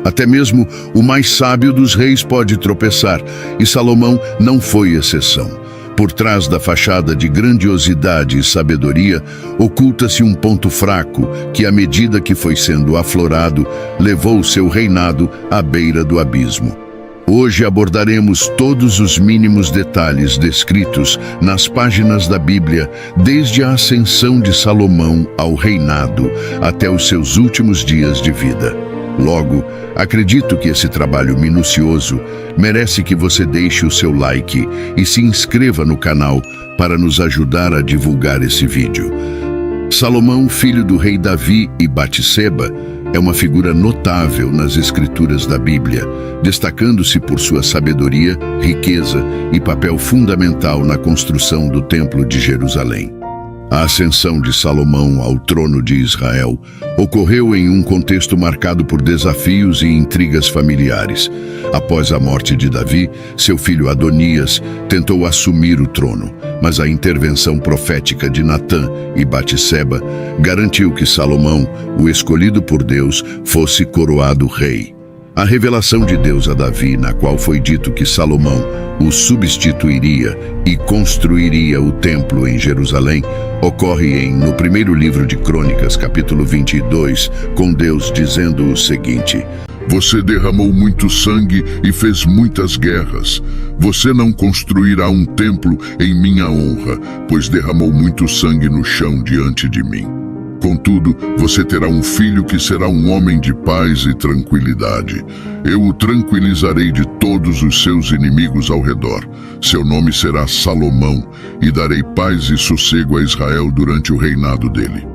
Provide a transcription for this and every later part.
Até mesmo o mais sábio dos reis pode tropeçar, e Salomão não foi exceção. Por trás da fachada de grandiosidade e sabedoria, oculta-se um ponto fraco que, à medida que foi sendo aflorado, levou seu reinado à beira do abismo. Hoje abordaremos todos os mínimos detalhes descritos nas páginas da Bíblia, desde a ascensão de Salomão ao reinado até os seus últimos dias de vida. Logo, acredito que esse trabalho minucioso merece que você deixe o seu like e se inscreva no canal para nos ajudar a divulgar esse vídeo. Salomão, filho do rei Davi e Batseba, é uma figura notável nas escrituras da Bíblia, destacando-se por sua sabedoria, riqueza e papel fundamental na construção do Templo de Jerusalém. A ascensão de Salomão ao trono de Israel ocorreu em um contexto marcado por desafios e intrigas familiares. Após a morte de Davi, seu filho Adonias tentou assumir o trono, mas a intervenção profética de Natã e Batseba garantiu que Salomão, o escolhido por Deus, fosse coroado rei. A revelação de Deus a Davi, na qual foi dito que Salomão o substituiria e construiria o templo em Jerusalém, ocorre no primeiro livro de Crônicas, capítulo 22, com Deus dizendo o seguinte: Você derramou muito sangue e fez muitas guerras. Você não construirá um templo em minha honra, pois derramou muito sangue no chão diante de mim. Contudo, você terá um filho que será um homem de paz e tranquilidade. Eu o tranquilizarei de todos os seus inimigos ao redor. Seu nome será Salomão, e darei paz e sossego a Israel durante o reinado dele.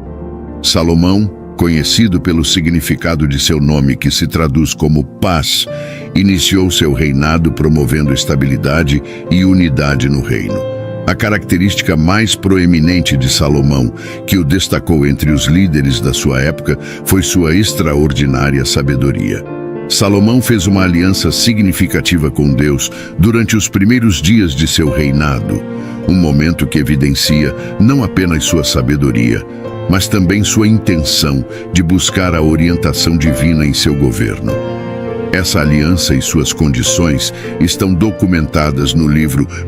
Salomão, conhecido pelo significado de seu nome, que se traduz como paz, iniciou seu reinado promovendo estabilidade e unidade no reino. A característica mais proeminente de Salomão, que o destacou entre os líderes da sua época, foi sua extraordinária sabedoria. Salomão fez uma aliança significativa com Deus durante os primeiros dias de seu reinado, um momento que evidencia não apenas sua sabedoria, mas também sua intenção de buscar a orientação divina em seu governo. Essa aliança e suas condições estão documentadas no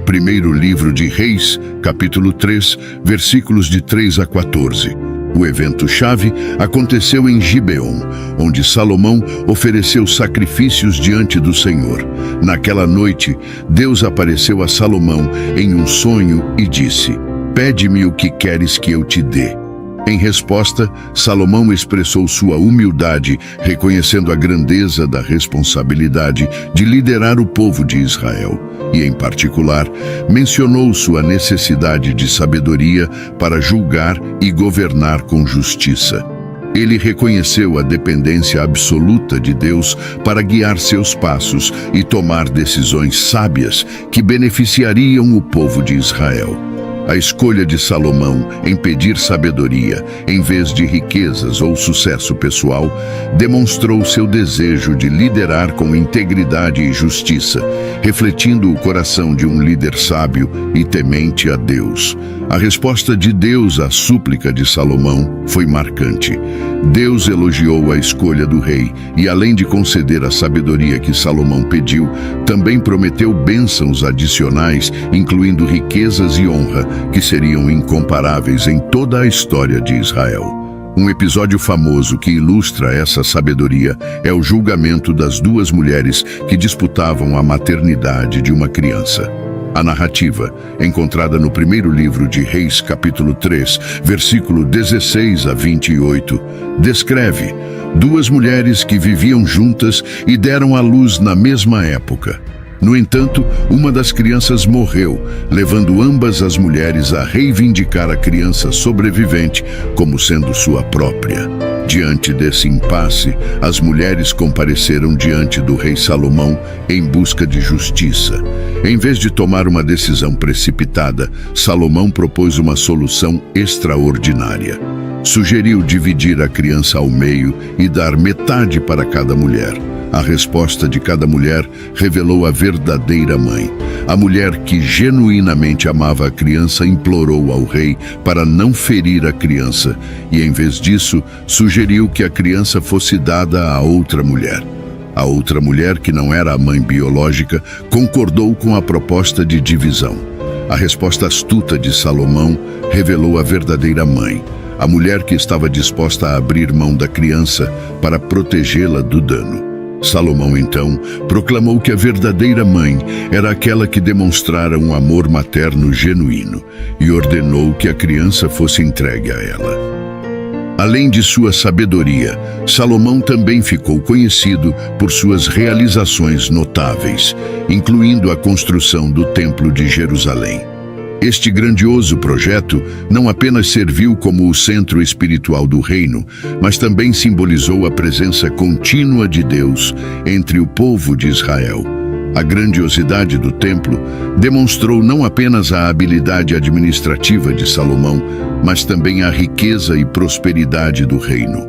primeiro livro de Reis, capítulo 3, versículos de 3 a 14. O evento-chave aconteceu em Gibeon, onde Salomão ofereceu sacrifícios diante do Senhor. Naquela noite, Deus apareceu a Salomão em um sonho e disse: Pede-me o que queres que eu te dê. Em resposta, Salomão expressou sua humildade, reconhecendo a grandeza da responsabilidade de liderar o povo de Israel. E, em particular, mencionou sua necessidade de sabedoria para julgar e governar com justiça. Ele reconheceu a dependência absoluta de Deus para guiar seus passos e tomar decisões sábias que beneficiariam o povo de Israel. A escolha de Salomão em pedir sabedoria, em vez de riquezas ou sucesso pessoal, demonstrou seu desejo de liderar com integridade e justiça, refletindo o coração de um líder sábio e temente a Deus. A resposta de Deus à súplica de Salomão foi marcante. Deus elogiou a escolha do rei e, além de conceder a sabedoria que Salomão pediu, também prometeu bênçãos adicionais, incluindo riquezas e honra, que seriam incomparáveis em toda a história de Israel. Um episódio famoso que ilustra essa sabedoria é o julgamento das duas mulheres que disputavam a maternidade de uma criança. A narrativa, encontrada no primeiro livro de Reis, capítulo 3, versículo 16 a 28, descreve duas mulheres que viviam juntas e deram à luz na mesma época. No entanto, uma das crianças morreu, levando ambas as mulheres a reivindicar a criança sobrevivente como sendo sua própria. Diante desse impasse, as mulheres compareceram diante do rei Salomão em busca de justiça. Em vez de tomar uma decisão precipitada, Salomão propôs uma solução extraordinária. Sugeriu dividir a criança ao meio e dar metade para cada mulher. A resposta de cada mulher revelou a verdadeira mãe. A mulher que genuinamente amava a criança implorou ao rei para não ferir a criança e, em vez disso, sugeriu que a criança fosse dada a outra mulher. A outra mulher, que não era a mãe biológica, concordou com a proposta de divisão. A resposta astuta de Salomão revelou a verdadeira mãe, a mulher que estava disposta a abrir mão da criança para protegê-la do dano. Salomão, então, proclamou que a verdadeira mãe era aquela que demonstrara um amor materno genuíno e ordenou que a criança fosse entregue a ela. Além de sua sabedoria, Salomão também ficou conhecido por suas realizações notáveis, incluindo a construção do Templo de Jerusalém. Este grandioso projeto não apenas serviu como o centro espiritual do reino, mas também simbolizou a presença contínua de Deus entre o povo de Israel. A grandiosidade do templo demonstrou não apenas a habilidade administrativa de Salomão, mas também a riqueza e prosperidade do reino.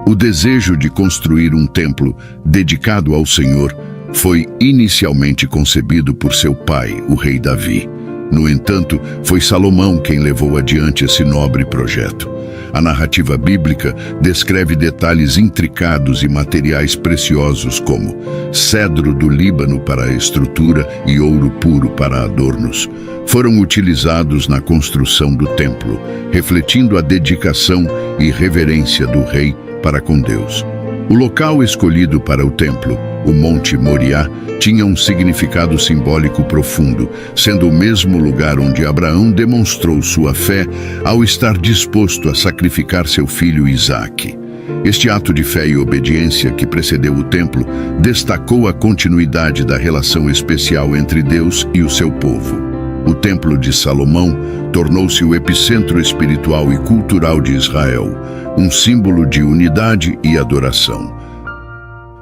O desejo de construir um templo dedicado ao Senhor foi inicialmente concebido por seu pai, o rei Davi. No entanto, foi Salomão quem levou adiante esse nobre projeto. A narrativa bíblica descreve detalhes intricados e materiais preciosos como cedro do Líbano para a estrutura e ouro puro para adornos. Foram utilizados na construção do templo, refletindo a dedicação e reverência do rei para com Deus. O local escolhido para o templo, o Monte Moriá, tinha um significado simbólico profundo, sendo o mesmo lugar onde Abraão demonstrou sua fé ao estar disposto a sacrificar seu filho Isaque. Este ato de fé e obediência que precedeu o templo destacou a continuidade da relação especial entre Deus e o seu povo. O Templo de Salomão tornou-se o epicentro espiritual e cultural de Israel, um símbolo de unidade e adoração.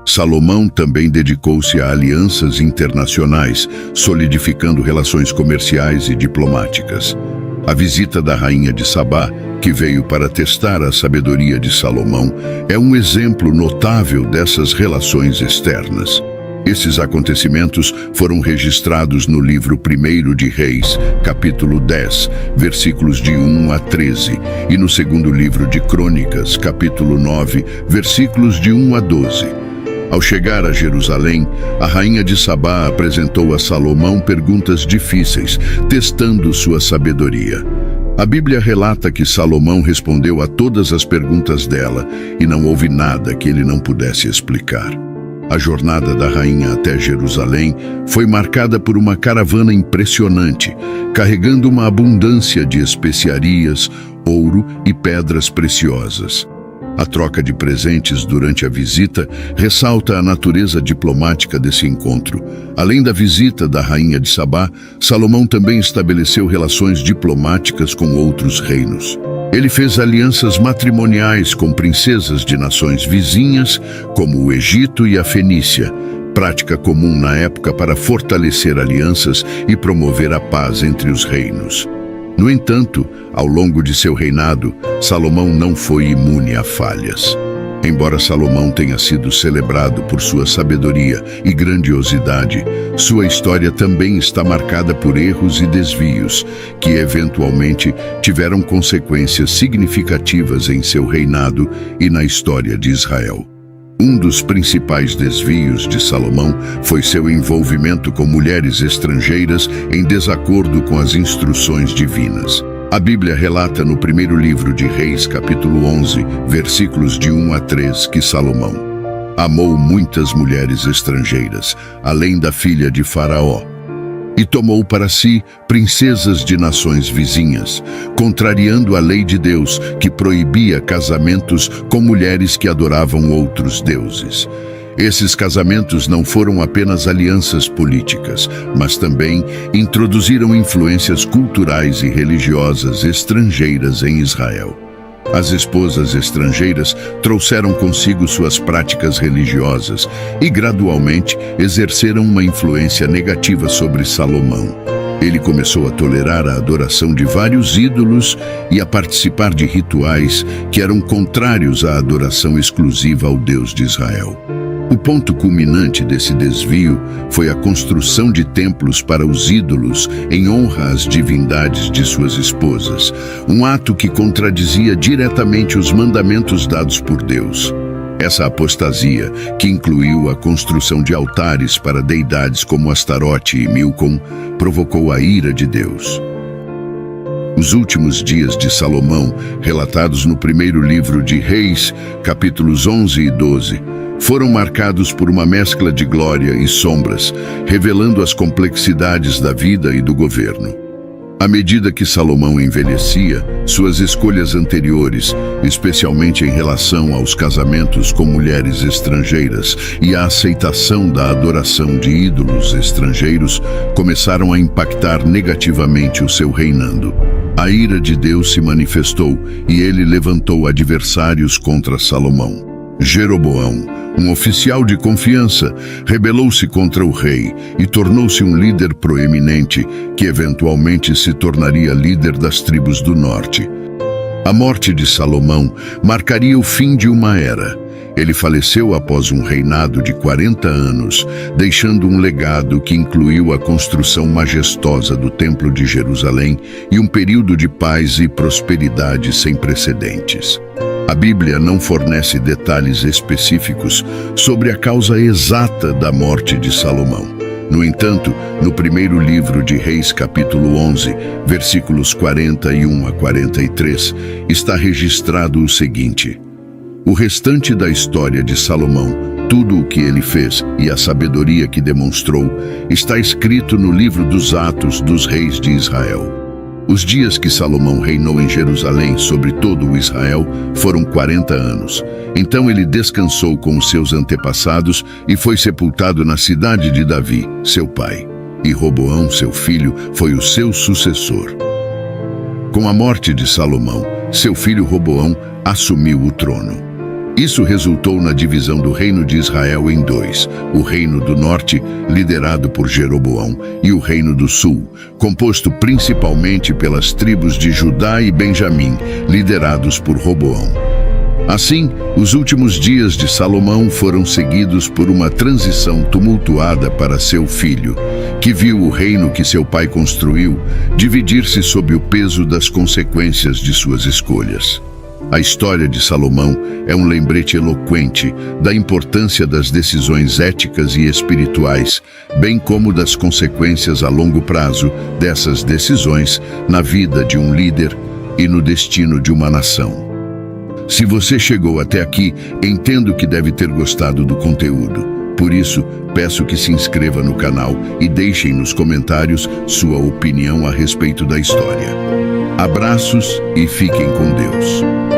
Salomão também dedicou-se a alianças internacionais, solidificando relações comerciais e diplomáticas. A visita da rainha de Sabá, que veio para testar a sabedoria de Salomão, é um exemplo notável dessas relações externas. Esses acontecimentos foram registrados no livro 1 de Reis, capítulo 10, versículos de 1 a 13, e no segundo livro de Crônicas, capítulo 9, versículos de 1 a 12. Ao chegar a Jerusalém, a rainha de Sabá apresentou a Salomão perguntas difíceis, testando sua sabedoria. A Bíblia relata que Salomão respondeu a todas as perguntas dela e não houve nada que ele não pudesse explicar. A jornada da rainha até Jerusalém foi marcada por uma caravana impressionante, carregando uma abundância de especiarias, ouro e pedras preciosas. A troca de presentes durante a visita ressalta a natureza diplomática desse encontro. Além da visita da rainha de Sabá, Salomão também estabeleceu relações diplomáticas com outros reinos. Ele fez alianças matrimoniais com princesas de nações vizinhas, como o Egito e a Fenícia, prática comum na época para fortalecer alianças e promover a paz entre os reinos. No entanto, ao longo de seu reinado, Salomão não foi imune a falhas. Embora Salomão tenha sido celebrado por sua sabedoria e grandiosidade, sua história também está marcada por erros e desvios, que eventualmente tiveram consequências significativas em seu reinado e na história de Israel. Um dos principais desvios de Salomão foi seu envolvimento com mulheres estrangeiras em desacordo com as instruções divinas. A Bíblia relata no primeiro livro de Reis, capítulo 11, versículos de 1 a 3, que Salomão amou muitas mulheres estrangeiras, além da filha de Faraó, e tomou para si princesas de nações vizinhas, contrariando a lei de Deus, que proibia casamentos com mulheres que adoravam outros deuses. Esses casamentos não foram apenas alianças políticas, mas também introduziram influências culturais e religiosas estrangeiras em Israel. As esposas estrangeiras trouxeram consigo suas práticas religiosas e, gradualmente, exerceram uma influência negativa sobre Salomão. Ele começou a tolerar a adoração de vários ídolos e a participar de rituais que eram contrários à adoração exclusiva ao Deus de Israel. O ponto culminante desse desvio foi a construção de templos para os ídolos em honra às divindades de suas esposas, um ato que contradizia diretamente os mandamentos dados por Deus. Essa apostasia, que incluiu a construção de altares para deidades como Astarote e Milcom, provocou a ira de Deus. Os últimos dias de Salomão, relatados no primeiro livro de Reis, capítulos 11 e 12, foram marcados por uma mescla de glória e sombras, revelando as complexidades da vida e do governo. À medida que Salomão envelhecia, suas escolhas anteriores, especialmente em relação aos casamentos com mulheres estrangeiras e a aceitação da adoração de ídolos estrangeiros, começaram a impactar negativamente o seu reinado. A ira de Deus se manifestou e ele levantou adversários contra Salomão. Jeroboão, um oficial de confiança, rebelou-se contra o rei e tornou-se um líder proeminente que eventualmente se tornaria líder das tribos do norte. A morte de Salomão marcaria o fim de uma era. Ele faleceu após um reinado de 40 anos, deixando um legado que incluiu a construção majestosa do Templo de Jerusalém e um período de paz e prosperidade sem precedentes. A Bíblia não fornece detalhes específicos sobre a causa exata da morte de Salomão. No entanto, no primeiro livro de Reis, capítulo 11, versículos 41 a 43, está registrado o seguinte: o restante da história de Salomão, tudo o que ele fez e a sabedoria que demonstrou, está escrito no livro dos Atos dos Reis de Israel. Os dias que Salomão reinou em Jerusalém sobre todo o Israel foram 40 anos. Então ele descansou com os seus antepassados e foi sepultado na cidade de Davi, seu pai. E Roboão, seu filho, foi o seu sucessor. Com a morte de Salomão, seu filho Roboão assumiu o trono. Isso resultou na divisão do reino de Israel em dois: o reino do norte, liderado por Jeroboão, e o reino do sul, composto principalmente pelas tribos de Judá e Benjamim, liderados por Roboão. Assim, os últimos dias de Salomão foram seguidos por uma transição tumultuada para seu filho, que viu o reino que seu pai construiu dividir-se sob o peso das consequências de suas escolhas. A história de Salomão é um lembrete eloquente da importância das decisões éticas e espirituais, bem como das consequências a longo prazo dessas decisões na vida de um líder e no destino de uma nação. Se você chegou até aqui, entendo que deve ter gostado do conteúdo. Por isso, peço que se inscreva no canal e deixem nos comentários sua opinião a respeito da história. Abraços e fiquem com Deus.